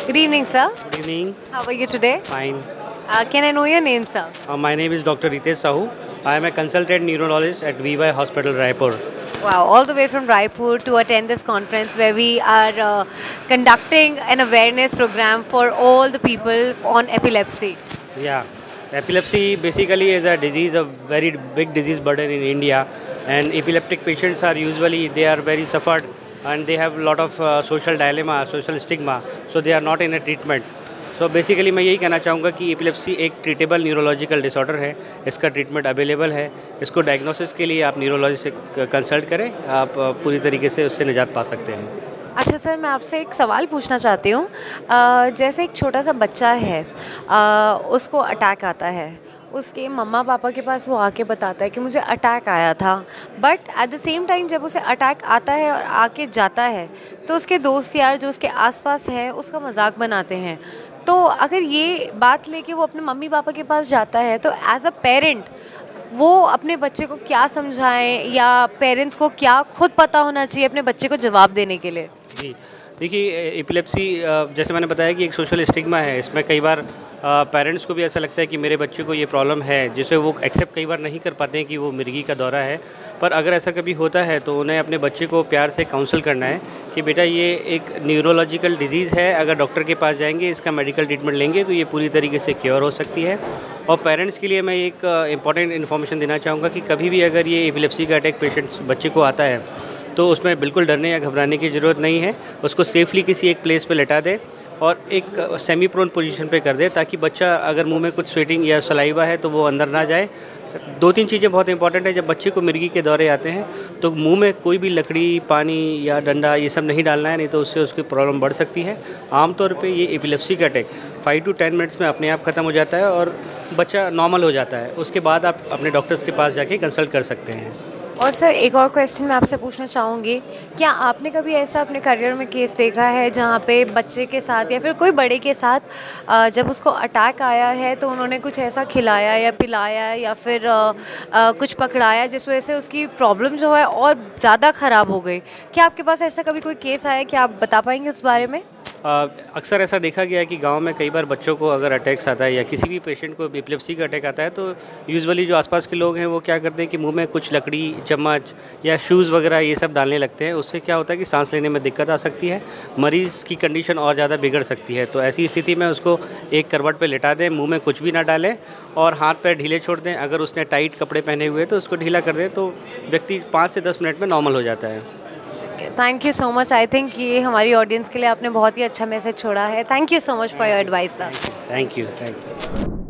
Good evening, sir. Good evening. How are you today? Fine. Can I know your name, sir? My name is Dr. Ritesh Sahu. I am a consultant neurologist at VY Hospital, Raipur. Wow, all the way from Raipur to attend this conference where we are conducting an awareness program for all the people on epilepsy. Yeah. Epilepsy basically is a disease, a very big disease burden in India. And epileptic patients are usually, they are very suffered and they have a lot of social dilemma, social stigma. So they are not in a treatment. So basically मैं यही कहना चाहूँगा कि epilepsy एक treatable neurological disorder है। इसका treatment available है। इसको डायग्नोसिस के लिए आप न्यूरोलॉजिस्ट से कंसल्ट करें, आप पूरी तरीके से उससे निजात पा सकते हैं। अच्छा सर, मैं आपसे एक सवाल पूछना चाहती हूँ। जैसे एक छोटा सा बच्चा है, उसको अटैक आता है, उसके मम्मा पापा के पास वो आके बताता है कि मुझे अटैक आया था, but at the same time जब उसे अटैक आता है और आके जाता है तो उसके दोस्त यार जो उसके आसपास हैं उसका मजाक बनाते हैं। तो अगर ये बात लेके वो अपने मम्मी पापा के पास जाता है तो एज अ पेरेंट वो अपने बच्चे को क्या समझाएं, या पेरेंट्स को क्या खुद पता होना चाहिए अपने बच्चे को जवाब देने के लिए? जी देखिए, एपिलेप्सी जैसे मैंने बताया कि एक सोशल स्टिग्मा है। इसमें कई बार पेरेंट्स को भी ऐसा लगता है कि मेरे बच्चे को ये प्रॉब्लम है, जिसे वो एक्सेप्ट कई बार नहीं कर पाते हैं कि वो मिर्गी का दौरा है। पर अगर ऐसा कभी होता है तो उन्हें अपने बच्चे को प्यार से काउंसल करना है कि बेटा ये एक न्यूरोलॉजिकल डिजीज़ है, अगर डॉक्टर के पास जाएंगे, इसका मेडिकल ट्रीटमेंट लेंगे तो ये पूरी तरीके से क्योर हो सकती है। और पेरेंट्स के लिए मैं एक इम्पॉर्टेंट इन्फॉर्मेशन देना चाहूँगा कि कभी भी अगर ये एपिलेप्सी का अटैक पेशेंट बच्चे को आता है तो उसमें बिल्कुल डरने या घबराने की ज़रूरत नहीं है। उसको सेफली किसी एक प्लेस पे लेटा दे और एक सेमी प्रोन पोजीशन पे कर दे, ताकि बच्चा अगर मुंह में कुछ स्वेटिंग या सलाइवा है तो वो अंदर ना जाए। दो तीन चीज़ें बहुत इंपॉर्टेंट है। जब बच्चे को मिर्गी के दौरे आते हैं तो मुंह में कोई भी लकड़ी, पानी या डंडा ये सब नहीं डालना है, नहीं तो उससे उसकी प्रॉब्लम बढ़ सकती है। आमतौर पे ये एपिलेप्सी का अटैक 5 to 10 मिनट्स में अपने आप ख़त्म हो जाता है और बच्चा नॉर्मल हो जाता है। उसके बाद आप अपने डॉक्टर्स के पास जाके कंसल्ट कर सकते हैं। और सर एक और क्वेश्चन मैं आपसे पूछना चाहूँगी, क्या आपने कभी ऐसा अपने करियर में केस देखा है जहाँ पे बच्चे के साथ या फिर कोई बड़े के साथ जब उसको अटैक आया है तो उन्होंने कुछ ऐसा खिलाया या पिलाया या फिर कुछ पकड़ाया जिस वजह से उसकी प्रॉब्लम जो है और ज़्यादा ख़राब हो गई? क्या आपके पास ऐसा कभी कोई केस आया, क्या आप बता पाएंगे उस बारे में? अक्सर ऐसा देखा गया है कि गांव में कई बार बच्चों को अगर अटैक्स आता है या किसी भी पेशेंट को एपिलेप्सी का अटैक आता है तो यूजुअली जो आसपास के लोग हैं वो क्या करते हैं कि मुंह में कुछ लकड़ी, चम्मच या शूज़ वगैरह ये सब डालने लगते हैं। उससे क्या होता है कि सांस लेने में दिक्कत आ सकती है, मरीज़ की कंडीशन और ज़्यादा बिगड़ सकती है। तो ऐसी स्थिति में उसको एक करवट पर लिटा दें, मुँह में कुछ भी ना डालें और हाथ पैर ढीले छोड़ दें। अगर उसने टाइट कपड़े पहने हुए तो उसको ढीला कर दें तो व्यक्ति 5 से 10 मिनट में नॉर्मल हो जाता है। Thank you so much. I think ये हमारी ऑडियंस के लिए आपने बहुत ही अच्छा मैसेज छोड़ा है। Thank you so much for your advice sir. Thank you.